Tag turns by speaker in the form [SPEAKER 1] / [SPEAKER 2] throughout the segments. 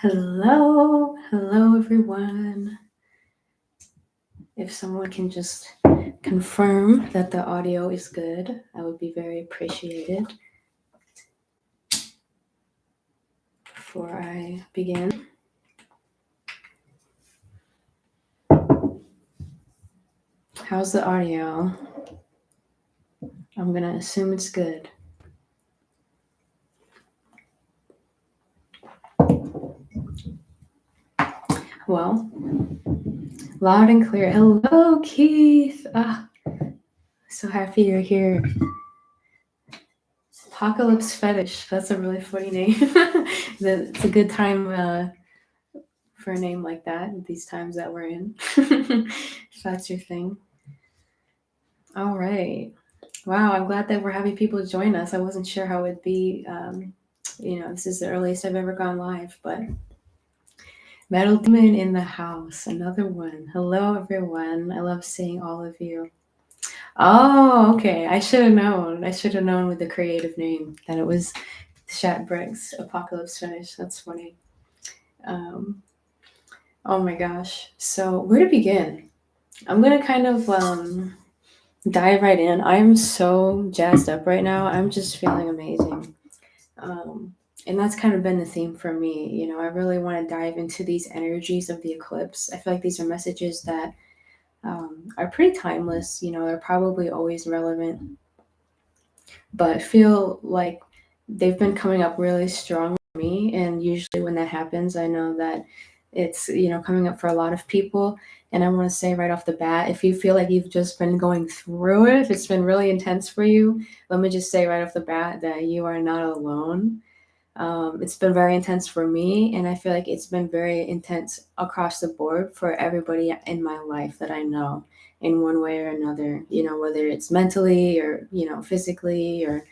[SPEAKER 1] Hello, everyone. If someone can just confirm that the audio is good, I would be very appreciated. Before I begin, how's the audio? I'm gonna assume it's good. Well, loud and clear. Hello, Keith. So happy you're here. Apocalypse Fetish. That's a really funny name. It's a good time for a name like that, these times that we're in. If that's your thing. All right. Wow, I'm glad that we're having people join us. I wasn't sure how it'd be. This is the earliest I've ever gone live, but Metal Demon in the house, another one. Hello, everyone. I love seeing all of you. Oh, okay. I should have known. I should have known with the creative name that it was Shatbriggs Apocalypse Finish. That's funny. Um, oh my gosh. So, where to begin? I'm going to kind of dive right in. I'm so jazzed up right now. I'm just feeling amazing. And that's kind of been the theme for me. I really want to dive into these energies of the eclipse. I feel like these are messages that are pretty timeless. They're probably always relevant, but I feel like they've been coming up really strong for me. And usually when that happens, I know that it's, coming up for a lot of people. And I want to say right off the bat, if you feel like you've just been going through it, if it's been really intense for you, let me just say right off the bat that you are not alone. It's been very intense for me, and I feel like it's been very intense across the board for everybody in my life that I know in one way or another, whether it's mentally or, physically or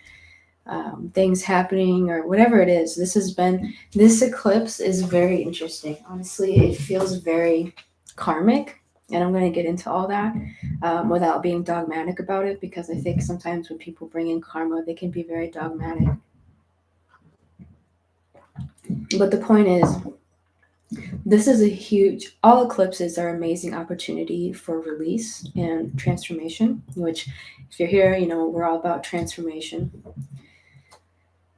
[SPEAKER 1] things happening or whatever it is. This eclipse is very interesting. Honestly, it feels very karmic. And I'm going to get into all that without being dogmatic about it, because I think sometimes when people bring in karma, they can be very dogmatic. But the point is, this is all eclipses are amazing opportunity for release and transformation, which if you're here, we're all about transformation.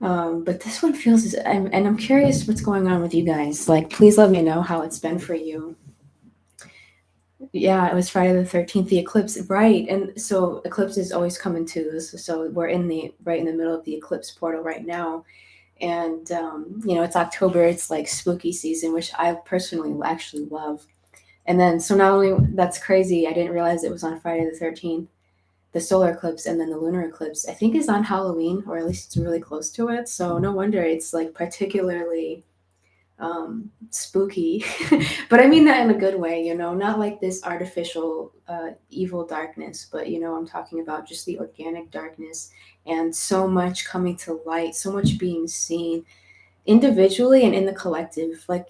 [SPEAKER 1] But this one and I'm curious what's going on with you guys. Like, please let me know how it's been for you. Yeah, it was Friday the 13th, the eclipse, right? And so eclipses always come in twos. So we're right in the middle of the eclipse portal right now. And it's October, it's like spooky season, which I personally actually love. And then, so not only that's crazy, I didn't realize it was on Friday the 13th, the solar eclipse, and then the lunar eclipse, I think, is on Halloween, or at least it's really close to it. So no wonder it's like particularly spooky. But I mean that in a good way, not like this artificial evil darkness, but, I'm talking about just the organic darkness and so much coming to light, so much being seen individually and in the collective. Like,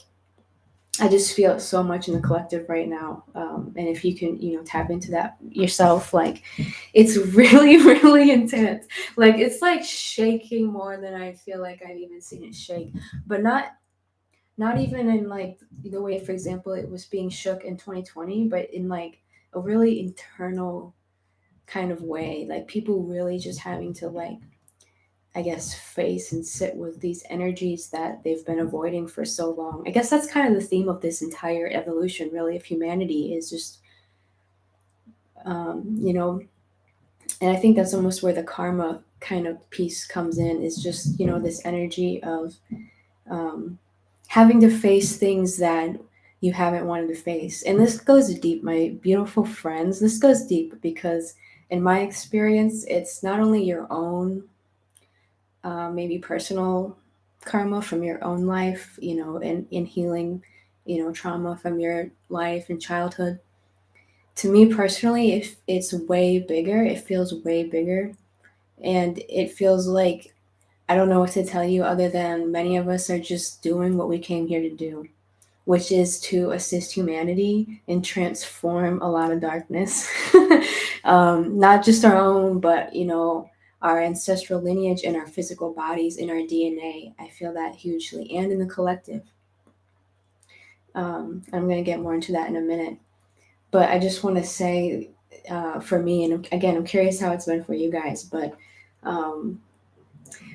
[SPEAKER 1] I just feel so much in the collective right now. And if you can, tap into that yourself, like, it's really, really intense. Like, it's like shaking more than I feel like I've even seen it shake, but not even in like the way, for example, it was being shook in 2020, but in like a really internal kind of way. Like, people really just having to, like, I guess, face and sit with these energies that they've been avoiding for so long. I guess that's kind of the theme of this entire evolution, really, of humanity, is just, um, you know, and I think that's almost where the karma kind of piece comes in, is just, this energy of um, having to face things that you haven't wanted to face. And this goes deep, my beautiful friends. This goes deep because, in my experience, it's not only your own maybe personal karma from your own life, in healing, trauma from your life and childhood. To me personally, if it's way bigger, it feels way bigger. And it feels like, I don't know what to tell you other than many of us are just doing what we came here to do, which is to assist humanity and transform a lot of darkness. Not just our own, but, our ancestral lineage and our physical bodies, in our DNA. I feel that hugely, and in the collective. I'm going to get more into that in a minute. But I just want to say, for me, and again, I'm curious how it's been for you guys, but um,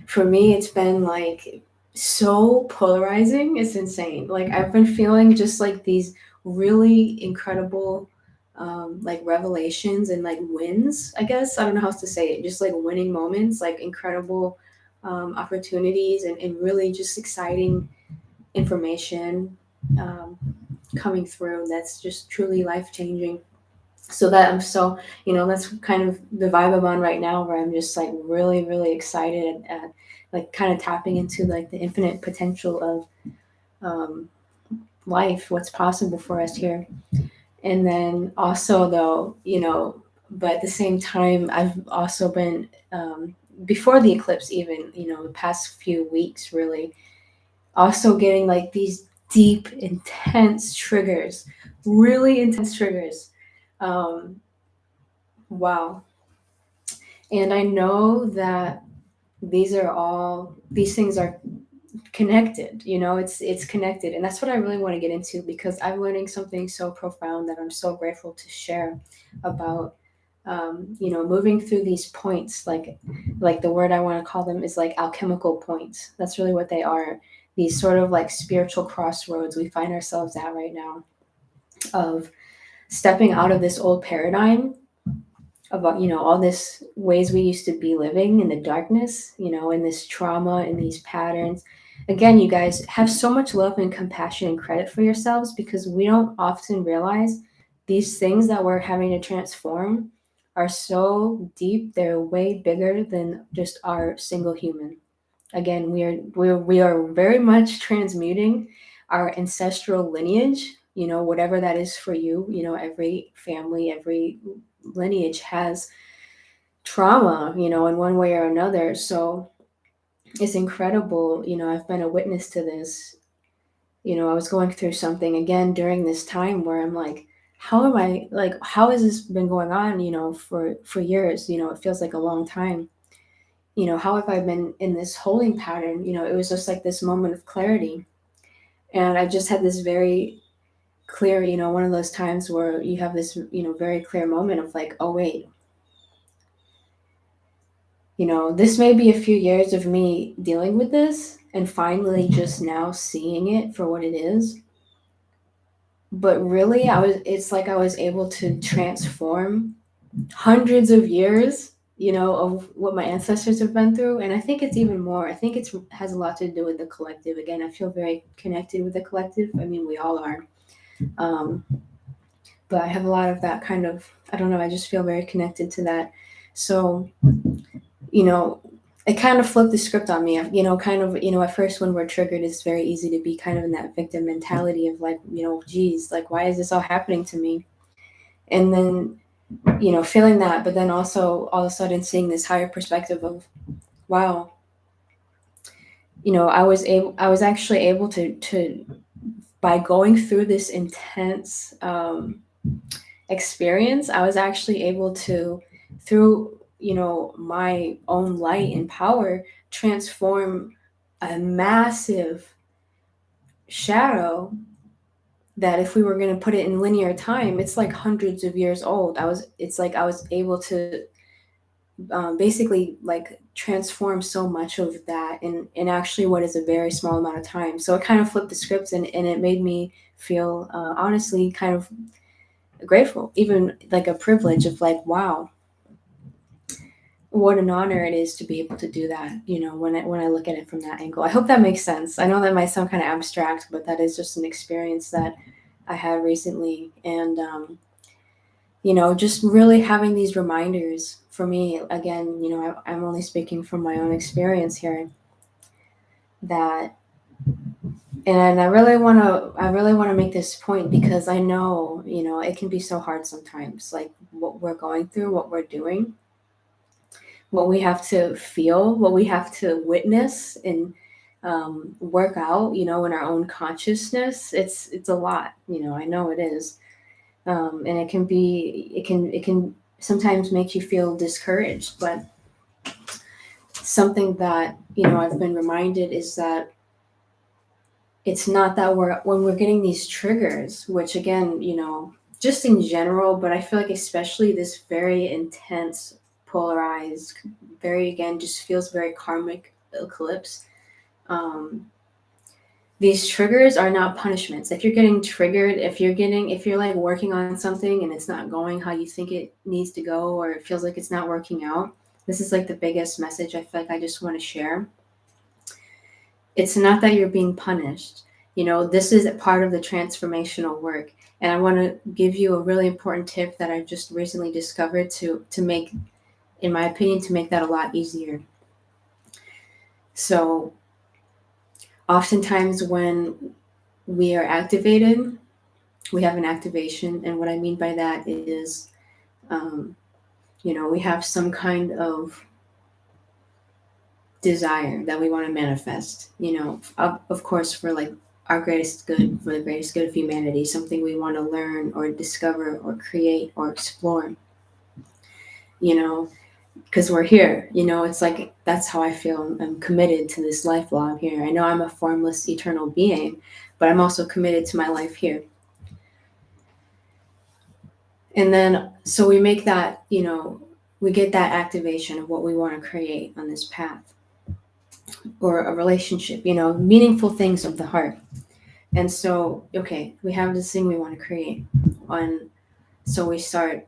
[SPEAKER 1] for me, it's been like so polarizing. It's insane. Like I've been feeling just like these really incredible like revelations and like wins, I guess. I don't know how else to say it. Just like winning moments, like incredible opportunities and really just exciting information um, coming through that's just truly life changing. So that I'm so, that's kind of the vibe I'm on right now, where I'm just like really, really excited at like kind of tapping into like the infinite potential of life, what's possible for us here. And then also, though, but at the same time, I've also been, before the eclipse, even, the past few weeks, really, also getting like these deep, intense triggers, really intense triggers. Um, wow. And I know that these things are connected. It's connected, and that's what I really want to get into, because I'm learning something so profound that I'm so grateful to share about. Moving through these points, like the word I want to call them is like alchemical points. That's really what they are. These sort of like spiritual crossroads we find ourselves at right now, of stepping out of this old paradigm about all this ways we used to be living in the darkness, in this trauma and these patterns. Again, you guys have so much love and compassion and credit for yourselves, because we don't often realize these things that we're having to transform are so deep. They're way bigger than just our single human. Again, we are very much transmuting our ancestral lineage, whatever that is for you. Every family, every lineage has trauma, in one way or another. So it's incredible. I've been a witness to this. I was going through something again during this time where I'm like, how has this been going on, for years? It feels like a long time. How have I been in this holding pattern? It was just like this moment of clarity. And I just had this very clear, one of those times where you have this, very clear moment of like, oh, wait, this may be a few years of me dealing with this and finally just now seeing it for what it is. But really, it's like I was able to transform hundreds of years, of what my ancestors have been through. And I think it's even more. I think it has a lot to do with the collective. Again, I feel very connected with the collective. I mean, we all are. Um, but I have a lot of that kind of, I don't know, I just feel very connected to that. So, you know, it kind of flipped the script on me. Kind of, at first when we're triggered, it's very easy to be kind of in that victim mentality of like, geez, like, why is this all happening to me? And then, feeling that, but then also all of a sudden seeing this higher perspective of, wow, I was actually able to, by going through this intense experience, I was actually able to, through my own light and power, transform a massive shadow that, if we were going to put it in linear time, it's like hundreds of years old. It's like I was able to basically like transform so much of that in actually what is a very small amount of time. So it kind of flipped the script, and it made me feel honestly kind of grateful, even like a privilege of like, wow, what an honor it is to be able to do that, when I look at it from that angle. I hope that makes sense. I know that might sound kind of abstract, but that is just an experience that I had recently. And just really having these reminders for me, again, I'm only speaking from my own experience here, that, and I really want to make this point, because I know, it can be so hard sometimes, like what we're going through, what we're doing, what we have to feel, what we have to witness and work out, in our own consciousness. It's a lot, I know it is. And it can sometimes make you feel discouraged. But something that I've been reminded is that it's not that when we're getting these triggers, which again, just in general, but I feel like especially this very intense, polarized, very, again, just feels very karmic eclipse. Um, these triggers are not punishments. If you're getting triggered, if you're like working on something and it's not going how you think it needs to go, or it feels like it's not working out, this is like the biggest message I feel like I just want to share. It's not that you're being punished. This is part of the transformational work. And I want to give you a really important tip that I just recently discovered to make, in my opinion, to make that a lot easier. So oftentimes when we are activated, we have an activation. And what I mean by that is, we have some kind of desire that we want to manifest, of course, for like our greatest good, for the greatest good of humanity, something we want to learn or discover or create or explore, because we're here, it's like, that's how I feel. I'm committed to this life while I'm here. I know I'm a formless, eternal being, but I'm also committed to my life here. And then, so we make that, we get that activation of what we want to create on this path, or a relationship, meaningful things of the heart. And so, okay, we have this thing we want to create. So we start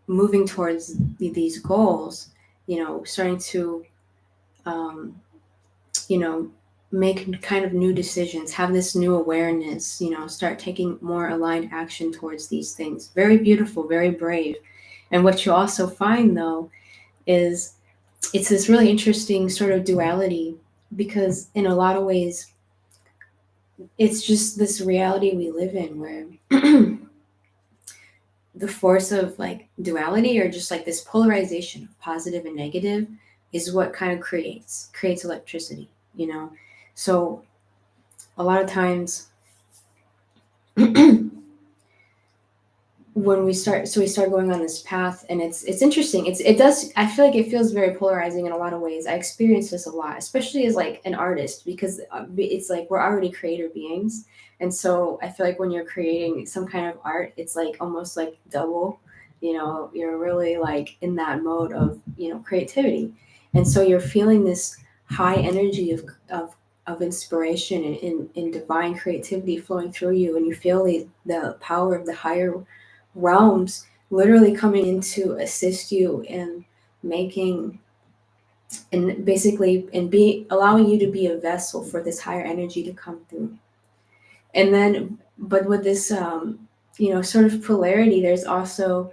[SPEAKER 1] moving towards these goals, starting to, make kind of new decisions, have this new awareness, start taking more aligned action towards these things. Very beautiful, very brave. And what you also find, though, is it's this really interesting sort of duality, because in a lot of ways, it's just this reality we live in where the force of like duality, or just like this polarization of positive and negative, is what kind of creates electricity, So a lot of times when we start going on this path, and it's interesting, I feel like it feels very polarizing in a lot of ways. I experience this a lot, especially as like an artist, because it's like we're already creator beings. And so I feel like when you're creating some kind of art, it's like almost like double, you're really like in that mode of, creativity. And so you're feeling this high energy of inspiration and divine creativity flowing through you, and you feel the power of the higher realms literally coming in to assist you in making, and basically, and be allowing you to be a vessel for this higher energy to come through. And then, but with this sort of polarity, there's also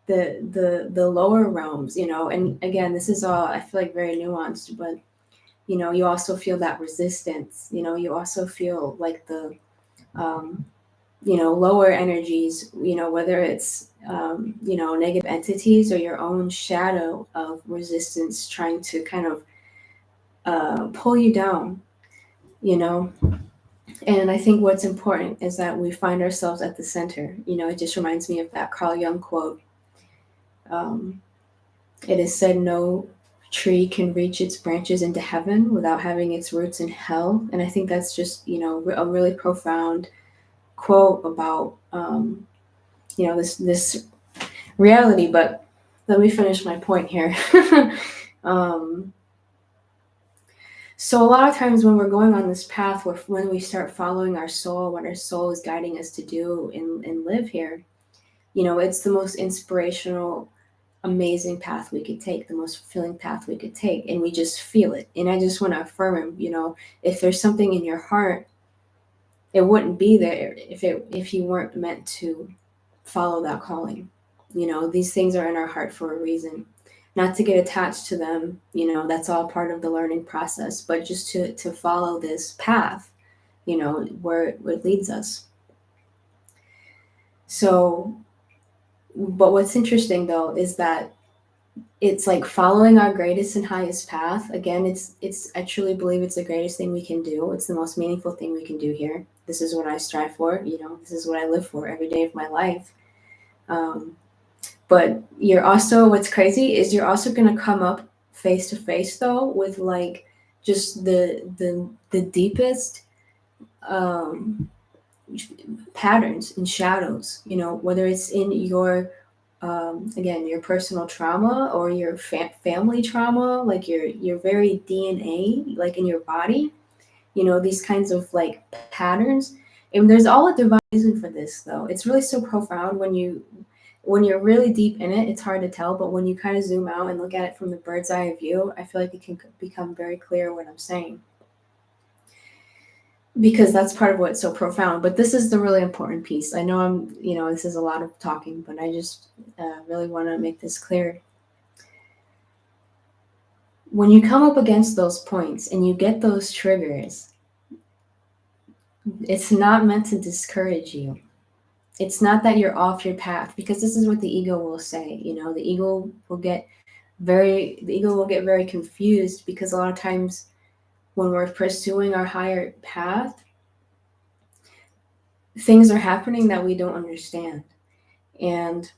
[SPEAKER 1] the lower realms, and again, this is all, I feel like, very nuanced, but you also feel that resistance, you also feel like the lower energies, whether it's, negative entities or your own shadow of resistance trying to kind of pull you down, And I think what's important is that we find ourselves at the center. It just reminds me of that Carl Jung quote. It is said no tree can reach its branches into heaven without having its roots in hell. And I think that's just, a really profound quote about, this reality. But let me finish my point here. So a lot of times when we're going on this path, when we start following our soul, what our soul is guiding us to do and live here, it's the most inspirational, amazing path we could take, the most fulfilling path we could take, and we just feel it. And I just want to affirm, if there's something in your heart, it wouldn't be there if you weren't meant to follow that calling. These things are in our heart for a reason. Not to get attached to them, that's all part of the learning process, but just to follow this path, where it leads us. So, but what's interesting though is that it's like following our greatest and highest path. Again, I truly believe it's the greatest thing we can do. It's the most meaningful thing we can do here. This is what I strive for, this is what I live for every day of my life. But what's crazy is you're also going to come up face to face though with like just the deepest um, patterns and shadows, whether it's in your again, your personal trauma or your family trauma, like your very DNA, like in your body, these kinds of like patterns. And there's all a divine reason for this, though. It's really so profound when you're really deep in it. It's hard to tell, but when you kind of zoom out and look at it from the bird's eye view, I feel like it can become very clear what I'm saying, because that's part of what's so profound. But this is the really important piece. I know this is a lot of talking, but I just really want to make this clear. When you come up against those points and you get those triggers, it's not meant to discourage you. It's not that you're off your path, because this is what the ego will say. The ego will get very confused, because a lot of times when we're pursuing our higher path, things are happening that we don't understand. And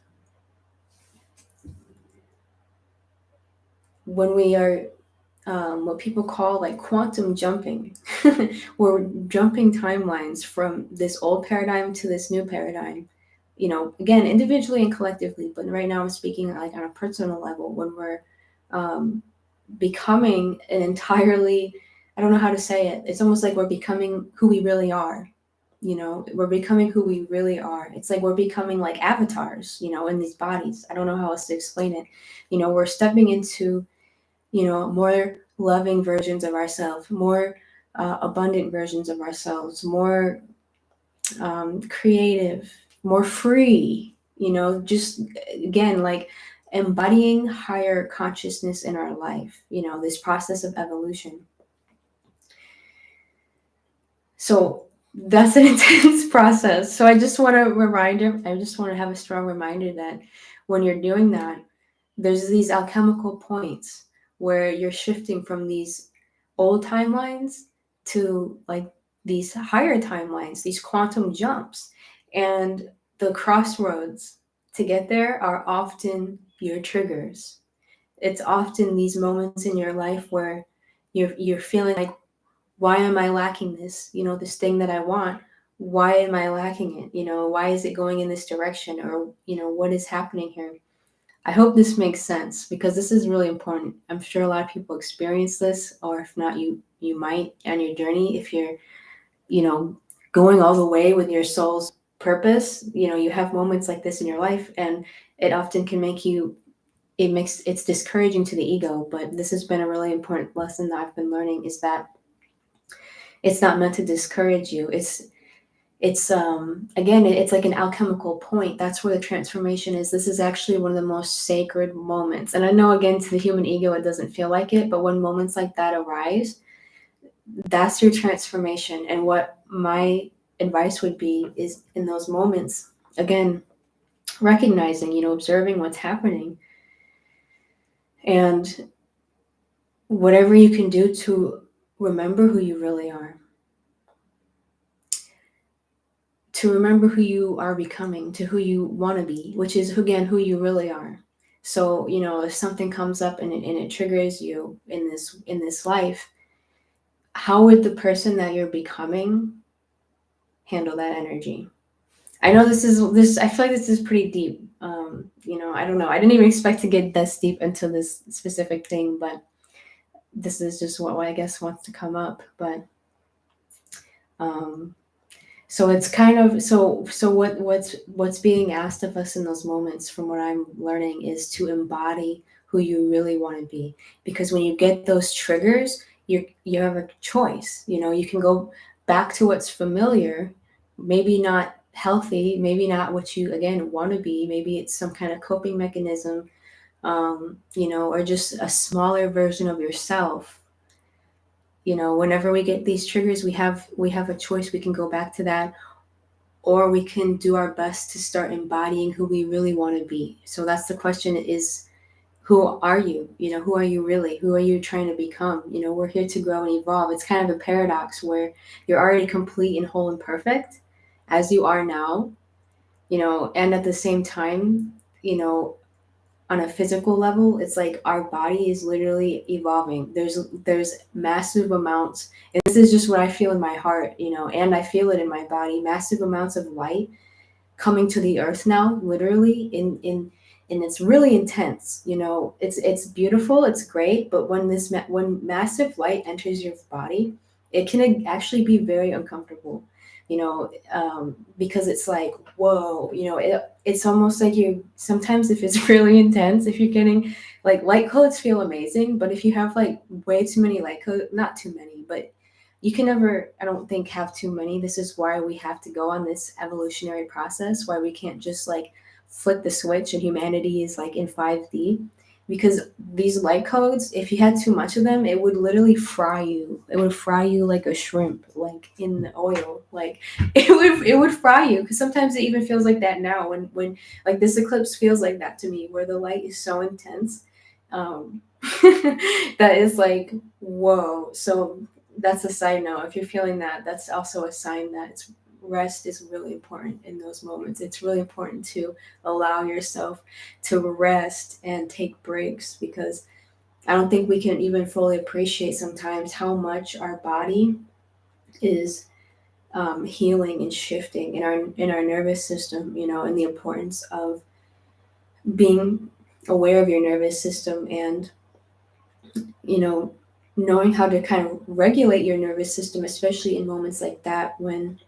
[SPEAKER 1] when we are what people call like quantum jumping, we're jumping timelines from this old paradigm to this new paradigm, again, individually and collectively. But right now I'm speaking like on a personal level, when we're becoming an entirely, I don't know how to say it. It's almost like we're becoming who we really are. We're becoming who we really are. It's like we're becoming like avatars, in these bodies. I don't know how else to explain it. We're stepping into, more loving versions of ourselves, more abundant versions of ourselves, more creative, more free, just again, like embodying higher consciousness in our life, this process of evolution. So that's an intense process. So I just want to have a strong reminder that when you're doing that, there's these alchemical points where you're shifting from these old timelines to like these higher timelines, these quantum jumps. And the crossroads to get there are often your triggers. It's often these moments in your life where you're feeling like, why am I lacking this? This thing that I want. Why am I lacking it? Why is it going in this direction? Or, what is happening here? I hope this makes sense, because this is really important. I'm sure a lot of people experience this, or if not, you might on your journey. If you're, going all the way with your soul's purpose, you have moments like this in your life, and it often can it's discouraging to the ego. But this has been a really important lesson that I've been learning, is that it's not meant to discourage you. It's again, it's like an alchemical point. That's where the transformation is. This is actually one of the most sacred moments. And I know, again, to the human ego it doesn't feel like it, but when moments like that arise, that's your transformation. And what my advice would be is, in those moments, again, recognizing, observing what's happening, and whatever you can do to remember who you really are, to remember who you are becoming, to who you want to be, which is, again, who you really are. So, if something comes up and it triggers you in this life, how would the person that you're becoming handle that energy? I know I feel like this is pretty deep. I don't know. I didn't even expect to get this deep into this specific thing, but this is just what I guess wants to come up. But so it's kind of what's being asked of us in those moments, from what I'm learning, is to embody who you really want to be. Because when you get those triggers, you have a choice. You can go back to what's familiar, maybe not healthy, maybe not what you again want to be. Maybe it's some kind of coping mechanism, or just a smaller version of yourself. Whenever we get these triggers, we have a choice. We can go back to that, or we can do our best to start embodying who we really want to be. So that's the question, is, who are you? Who are you really? Who are you trying to become? We're here to grow and evolve. It's kind of a paradox where you're already complete and whole and perfect as you are now, and at the same time, on a physical level, it's like our body is literally evolving. There's massive amounts, and this is just what I feel in my heart, and I feel it in my body, massive amounts of light coming to the earth now, literally in and it's really intense. It's beautiful, it's great, but when massive light enters your body, it can actually be very uncomfortable. Because it's like, whoa, it's almost like you sometimes, if it's really intense, if you're getting like light codes feel amazing, but if you have like way too many light codes, not too many, but you can never, I don't think, have too many. This is why we have to go on this evolutionary process, why we can't just like flick the switch and humanity is like in 5D. Because these light codes, if you had too much of them, it would literally fry you. It would fry you like a shrimp, like in the oil. Like it would fry you. Because sometimes it even feels like that now. When like this eclipse feels like that to me, where the light is so intense, that is like, whoa. So that's a side note. If you're feeling that, that's also a sign that rest is really important in those moments. It's really important to allow yourself to rest and take breaks, because I don't think we can even fully appreciate sometimes how much our body is healing and shifting in our nervous system, and the importance of being aware of your nervous system and you know knowing how to kind of regulate your nervous system, especially in moments like that when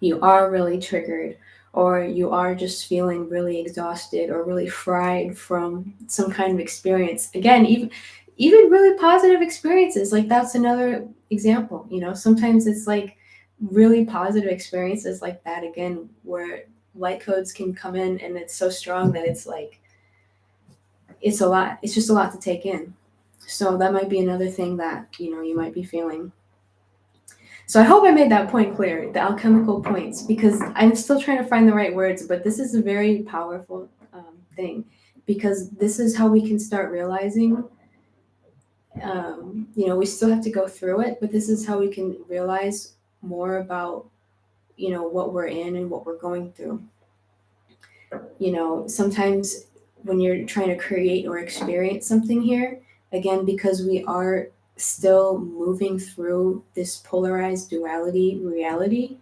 [SPEAKER 1] you are really triggered, or you are just feeling really exhausted or really fried from some kind of experience. Again, even really positive experiences, like that's another example. Sometimes it's like really positive experiences like that, again, where light codes can come in and it's so strong that it's like it's a lot. It's just a lot to take in. So that might be another thing that you might be feeling. So I hope I made that point clear, the alchemical points, because I'm still trying to find the right words, but this is a very powerful thing, because this is how we can start realizing, we still have to go through it, but this is how we can realize more about, what we're in and what we're going through. Sometimes when you're trying to create or experience something here, again, because we are still moving through this polarized duality reality,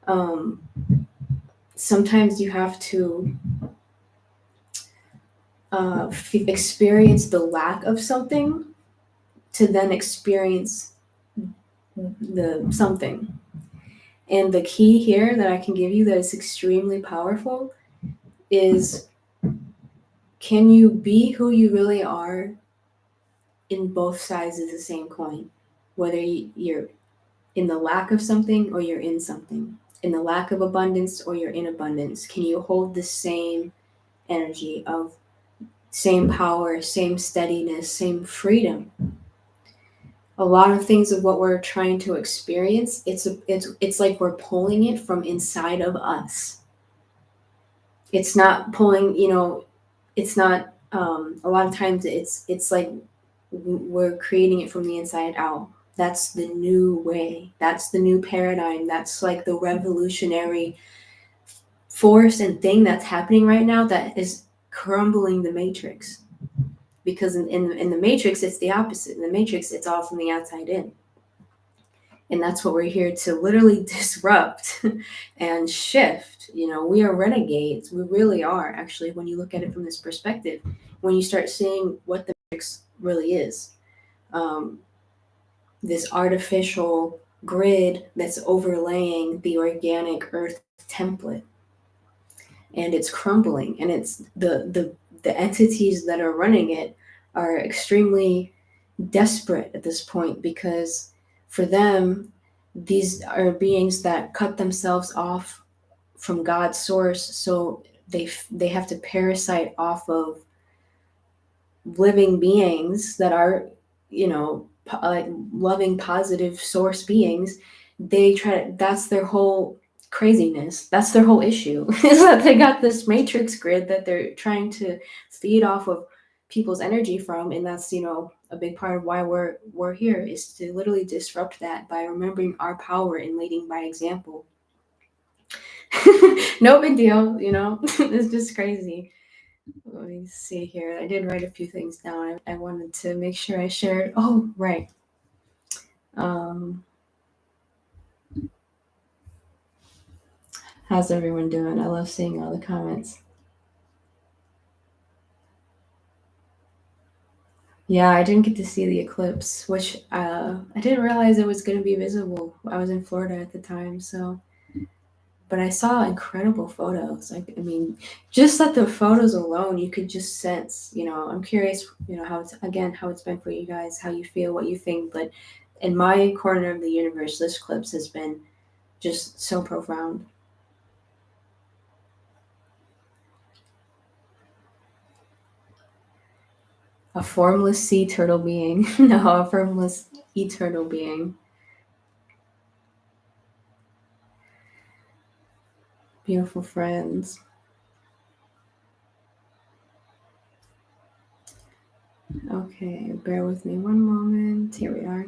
[SPEAKER 1] um, sometimes you have to experience the lack of something to then experience the something. And the key here that I can give you that is extremely powerful is, can you be who you really are in both sides of the same coin? Whether you're in the lack of something or you're in something, in the lack of abundance or you're in abundance, can you hold the same energy of same power, same steadiness, same freedom? A lot of things of what we're trying to experience, it's like we're pulling it from inside of us. It's not pulling, it's not, a lot of times it's like we're creating it from the inside out. That's the new way. That's the new paradigm. That's like the revolutionary force and thing that's happening right now that is crumbling the matrix. Because in the matrix, it's the opposite. In the matrix, it's all from the outside in. And that's what we're here to literally disrupt and shift. We are renegades. We really are, actually, when you look at it from this perspective, when you start seeing what the matrix really is. This artificial grid that's overlaying the organic earth template, and it's crumbling, and it's the entities that are running it are extremely desperate at this point, because for them, these are beings that cut themselves off from God's source, so they have to parasite off of living beings that are, like loving, positive source beings. They try to, that's their whole craziness. That's their whole issue is that they got this matrix grid that they're trying to feed off of people's energy from, and that's a big part of why we're here, is to literally disrupt that by remembering our power and leading by example. No big deal. It's just crazy. Let me see here. I did write a few things down. I wanted to make sure I shared. Oh, right. Um, how's everyone doing? I love seeing all the comments. Yeah, I didn't get to see the eclipse, which I didn't realize it was going to be visible. I was in Florida at the time, so but I saw incredible photos. Like, I mean, just at the photos alone, you could just sense. I'm curious. How it's again how it's been for you guys, how you feel, what you think. But in my corner of the universe, this eclipse has been just so profound. A formless sea turtle being. No, a formless eternal being. Beautiful friends. Okay, bear with me one moment. Here we are.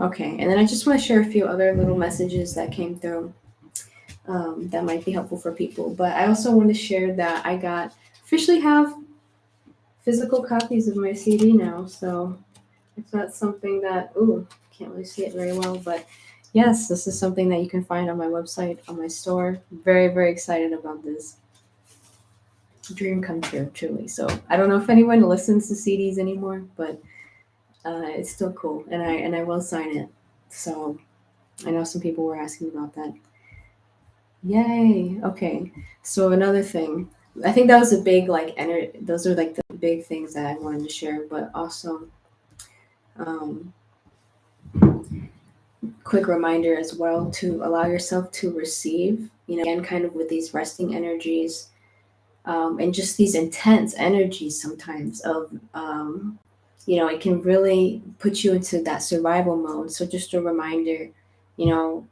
[SPEAKER 1] Okay, and then I just want to share a few other little messages that came through that might be helpful for people. But I also want to share that I got officially have physical copies of my CD now. So if that's something that, ooh, can't really see it very well, but yes, this is something that you can find on my website, on my store. Very, very excited about this. Dream come true, truly. So I don't know if anyone listens to CDs anymore, but it's still cool, and I will sign it. So I know some people were asking about that. Yay! Okay, so another thing, I think that was a big those are like the big things that I wanted to share, but also um, quick reminder as well to allow yourself to receive. Again, kind of with these resting energies and just these intense energies sometimes of it can really put you into that survival mode. So just a reminder, you know,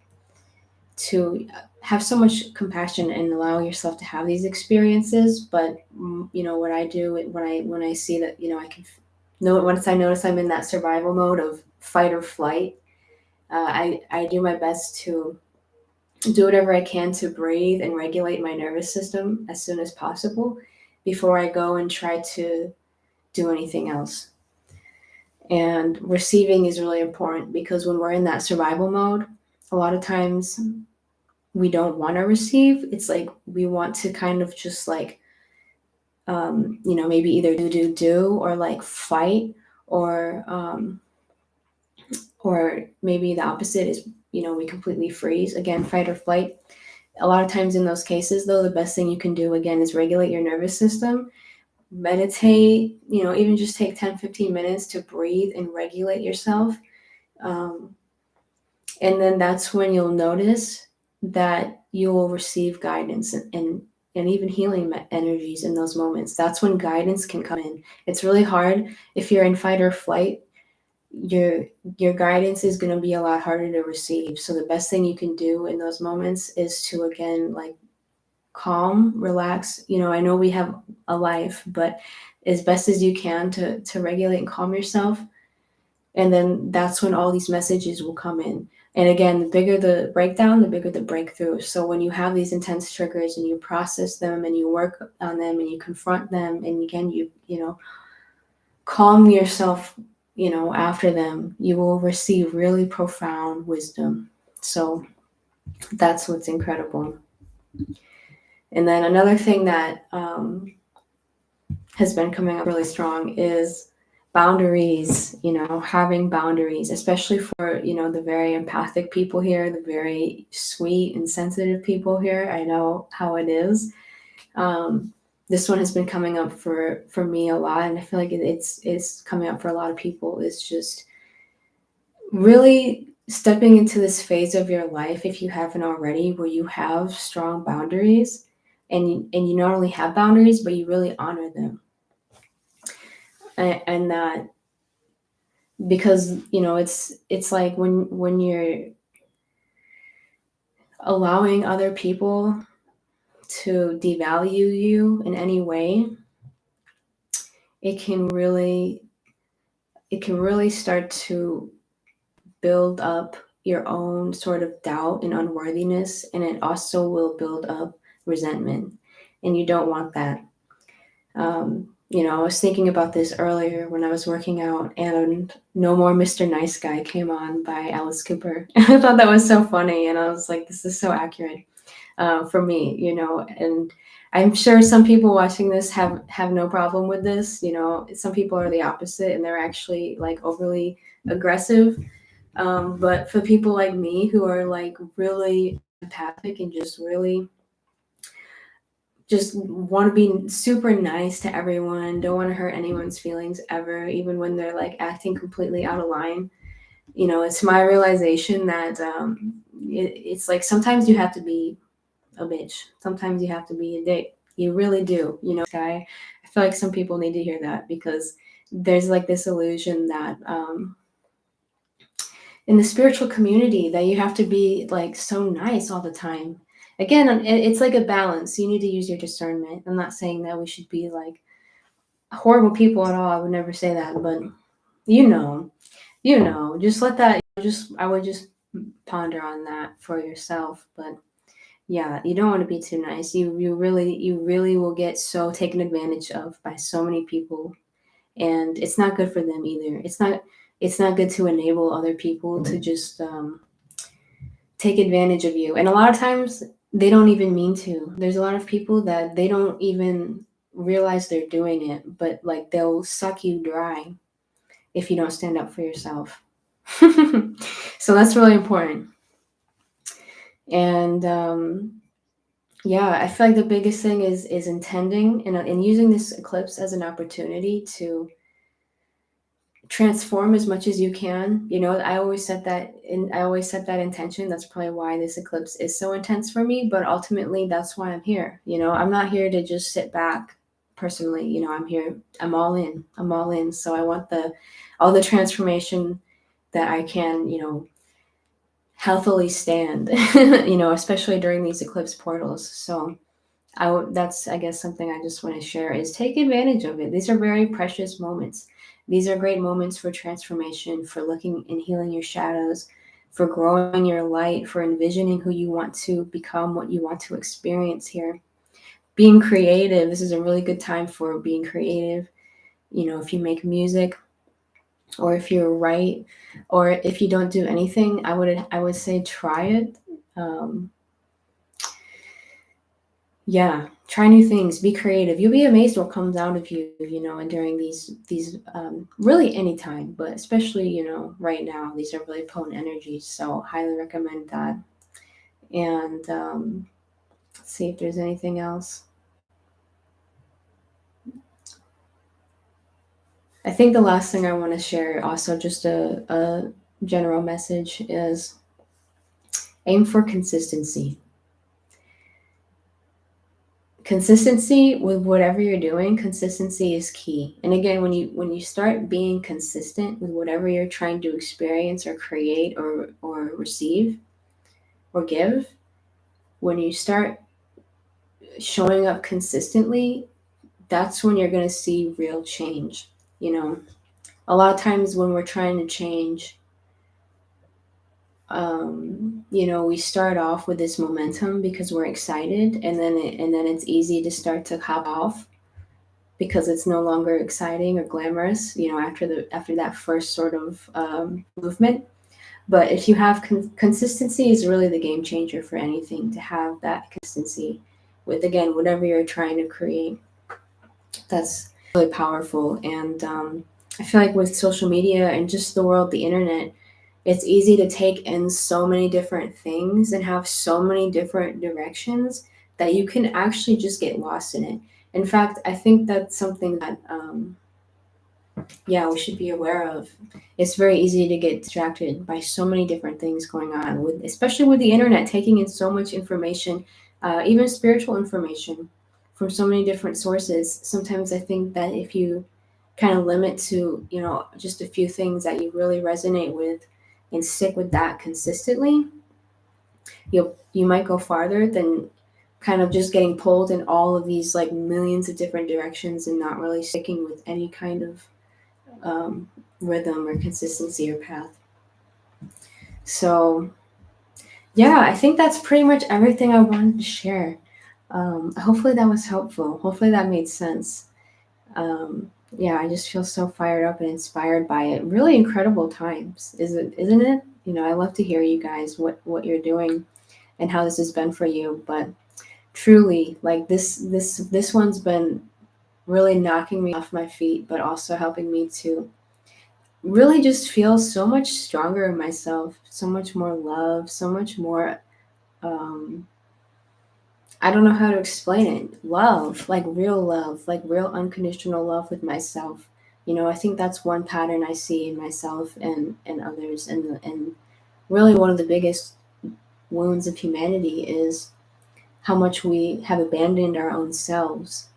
[SPEAKER 1] to have so much compassion and allow yourself to have these experiences. But what I do when I see that I can know once I notice I'm in that survival mode of fight or flight, I do my best to do whatever I can to breathe and regulate my nervous system as soon as possible before I go and try to do anything else. And receiving is really important because when we're in that survival mode, a lot of times we don't want to receive. It's like we want to kind of just like, maybe either do or like fight or maybe the opposite is, we completely freeze. Again, fight or flight. A lot of times in those cases, though, the best thing you can do again is regulate your nervous system, meditate, even just take 10-15 minutes to breathe and regulate yourself. Um, and then that's when you'll notice that you will receive guidance and even healing energies in those moments. That's when guidance can come in. It's really hard if you're in fight or flight. Your guidance is going to be a lot harder to receive. So the best thing you can do in those moments is to again like calm, relax. I know we have a life, but as best as you can to regulate and calm yourself. And then that's when all these messages will come in. And again, the bigger the breakdown, the bigger the breakthrough. So when you have these intense triggers and you process them and you work on them and you confront them, and again, you calm yourself, after them, you will receive really profound wisdom. So that's what's incredible. And then another thing that has been coming up really strong is boundaries, having boundaries, especially for, the very empathic people here, the very sweet and sensitive people here. I know how it is. This one has been coming up for me a lot, and I feel like it's coming up for a lot of people. It's just really stepping into this phase of your life, if you haven't already, where you have strong boundaries, and you not only have boundaries, but you really honor them. And that, because it's like when you're allowing other people to devalue you in any way, it can really start to build up your own sort of doubt and unworthiness, and it also will build up resentment. and you don't want that. I was thinking about this earlier when I was working out, and No More Mr. Nice Guy came on by Alice Cooper. I thought that was so funny, and I was like, this is so accurate for me, and I'm sure some people watching this have no problem with this. Some people are the opposite, and they're actually like overly aggressive. But for people like me who are like really empathic and just want to be super nice to everyone, don't want to hurt anyone's feelings ever, even when they're like acting completely out of line. It's my realization that it's like sometimes you have to be a bitch. Sometimes you have to be a dick. You really do. Guy. I feel like some people need to hear that because there's like this illusion that in the spiritual community that you have to be like so nice all the time. Again, it's like a balance. You need to use your discernment. I'm not saying that we should be like horrible people at all. I would never say that, but you know, just let that. I would just ponder on that for yourself. But yeah, you don't want to be too nice. You really will get so taken advantage of by so many people, and it's not good for them either. It's not good to enable other people to just take advantage of you. And a lot of times they don't even mean to. There's a lot of people that they don't even realize they're doing it, but like they'll suck you dry if you don't stand up for yourself. So that's really important. And yeah, I feel like the biggest thing is intending and using this eclipse as an opportunity to transform as much as you can. I always set that intention. That's probably why this eclipse is so intense for me, but ultimately that's why I'm here. I'm not here to just sit back personally. I'm all in. So I want all the transformation that I can, healthily stand, especially during these eclipse portals. So that's, I guess, something I just want to share is take advantage of it. These are very precious moments. These are great moments for transformation, for looking and healing your shadows, for growing your light, for envisioning who you want to become, what you want to experience here. Being creative. This is a really good time for being creative. If you make music, or if you write, or if you don't do anything, I would say try it. Yeah, try new things, be creative. You'll be amazed what comes out of you, and during these really any time, but especially, right now, these are really potent energies. So highly recommend that. And let's see if there's anything else. I think the last thing I want to share, also just a general message, is aim for consistency. Consistency with whatever you're doing. Consistency is key. And again, when you start being consistent with whatever you're trying to experience or create or receive or give, when you start showing up consistently, that's when you're going to see real change. A lot of times when we're trying to change, we start off with this momentum because we're excited, and then it's easy to start to hop off because it's no longer exciting or glamorous, after that first sort of movement. But if you have consistency, is really the game changer for anything. To have that consistency with, again, whatever you're trying to create, that's really powerful. And I feel like with social media and just the world, the internet, it's easy to take in so many different things and have so many different directions that you can actually just get lost in it. In fact, I think that's something that, we should be aware of. It's very easy to get distracted by so many different things going on, especially with the internet, taking in so much information, even spiritual information from so many different sources. Sometimes I think that if you kind of limit to, just a few things that you really resonate with and stick with that consistently, you might go farther than kind of just getting pulled in all of these like millions of different directions and not really sticking with any kind of rhythm or consistency or path. So yeah, I think that's pretty much everything I wanted to share. Hopefully that was helpful. Hopefully that made sense. Yeah, I just feel so fired up and inspired by it. Really incredible times, isn't it? I love to hear you guys what you're doing and how this has been for you. But truly, like this one's been really knocking me off my feet, but also helping me to really just feel so much stronger in myself, so much more love, so much more um I don't know how to explain it. Love, like real unconditional love with myself. I think that's one pattern I see in myself and others, and really one of the biggest wounds of humanity is how much we have abandoned our own selves.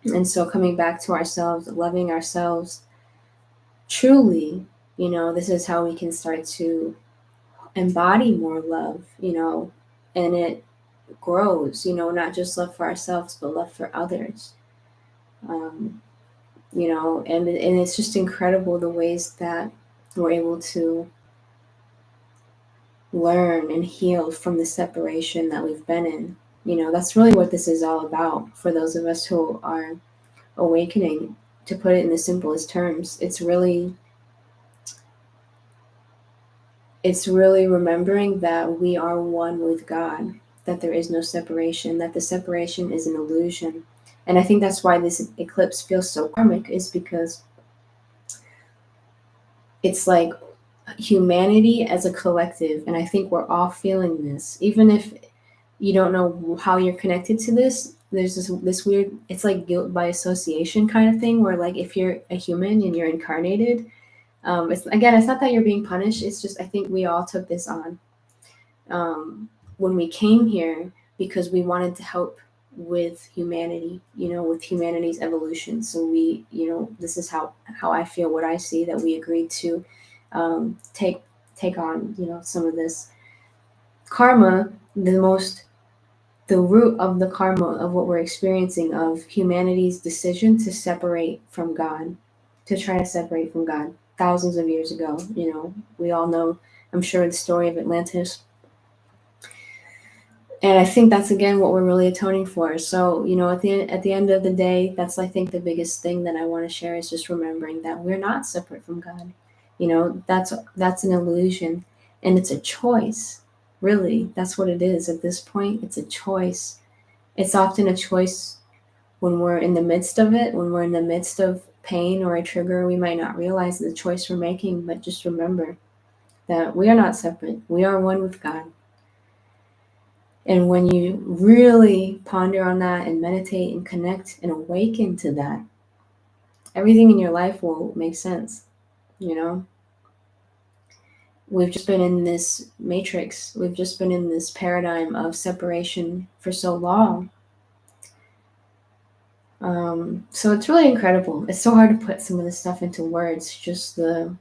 [SPEAKER 1] And so coming back to ourselves, loving ourselves truly, this is how we can start to embody more love, and it grows, not just love for ourselves, but love for others. Um, and it's just incredible the ways that we're able to learn and heal from the separation that we've been in. That's really what this is all about for those of us who are awakening. To put it in the simplest terms, it's really remembering that we are one with God, that there is no separation, that the separation is an illusion. And I think that's why this eclipse feels so karmic, is because it's like humanity as a collective, and I think we're all feeling this. Even if you don't know how you're connected to this, there's this weird, it's like guilt by association kind of thing, where like if you're a human and you're incarnated, it's not that you're being punished, it's just I think we all took this on when we came here because we wanted to help with humanity, with humanity's evolution. So this is how I feel, what I see, that we agreed to take on, some of this karma, the root of the karma of what we're experiencing, of humanity's decision to separate from God, to try to separate from God thousands of years ago. We all know, I'm sure, the story of Atlantis. And I think that's again what we're really atoning for. So, at the end of the day, that's, I think, the biggest thing that I want to share is just remembering that we're not separate from God. That's an illusion, and it's a choice. Really, that's what it is at this point. It's a choice. It's often a choice when we're in the midst of it, when we're in the midst of pain or a trigger, we might not realize the choice we're making, but just remember that we are not separate. We are one with God. And when you really ponder on that and meditate and connect and awaken to that, everything in your life will make sense. You know, we've just been in this matrix, we've just been in this paradigm of separation for so long. So it's really incredible. It's so hard to put some of this stuff into words, just the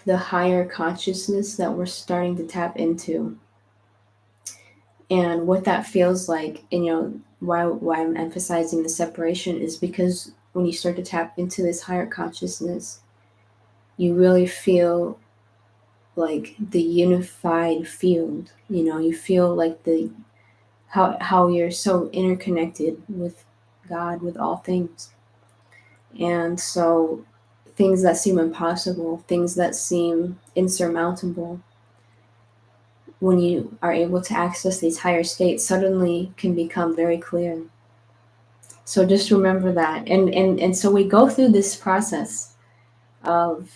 [SPEAKER 1] higher consciousness that we're starting to tap into and what that feels like. And why I'm emphasizing the separation is because when you start to tap into this higher consciousness, you really feel like the unified field. You feel like the how you're so interconnected with God, with all things. And so things that seem impossible, things that seem insurmountable, when you are able to access these higher states, suddenly can become very clear. So just remember that. And so we go through this process of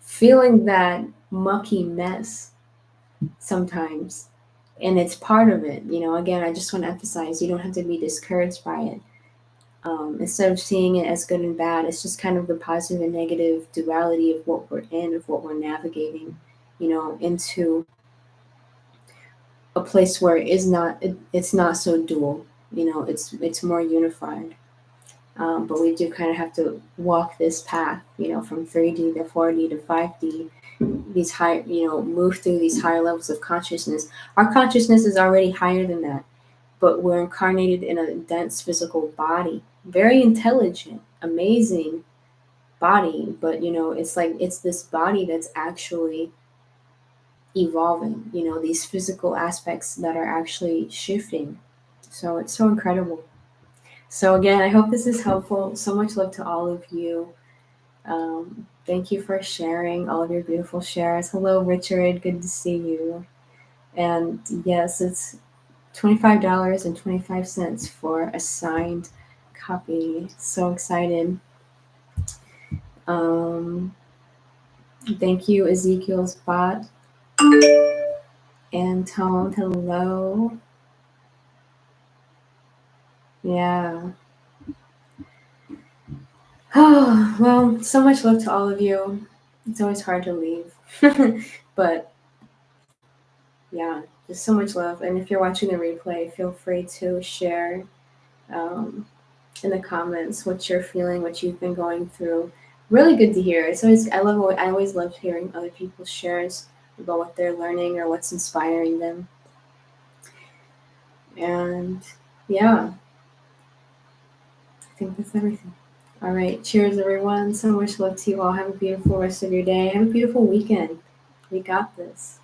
[SPEAKER 1] feeling that mucky mess sometimes. And it's part of it. Again, I just want to emphasize, you don't have to be discouraged by it. Instead of seeing it as good and bad, it's just kind of the positive and negative duality of what we're in, of what we're navigating, into a place where it's not so dual. It's more unified. But we do kind of have to walk this path, from 3D to 4D to 5D. These high, move through these higher levels of consciousness. Our consciousness is already higher than that, but we're incarnated in a dense physical body, very intelligent, amazing body. But it's like it's this body that's actually evolving, these physical aspects that are actually shifting. So it's so incredible. So again, I hope this is helpful. So much love to all of you. Thank you for sharing all of your beautiful shares. Hello, Richard. Good to see you. And yes, it's $25.25 for a signed copy. So excited. Um, Thank you, Ezekiel's bot and Tone. Hello. Yeah. Oh, well, so much love to all of you. It's always hard to leave. But yeah, just so much love. And if you're watching the replay, feel free to share um, in the comments what you're feeling, what you've been going through. Really good to hear. It's always I always love hearing other people's shares about what they're learning or what's inspiring them. And yeah, I think that's everything. All right, cheers, everyone. So much love to you all. Have a beautiful rest of your day. Have a beautiful weekend. We got this.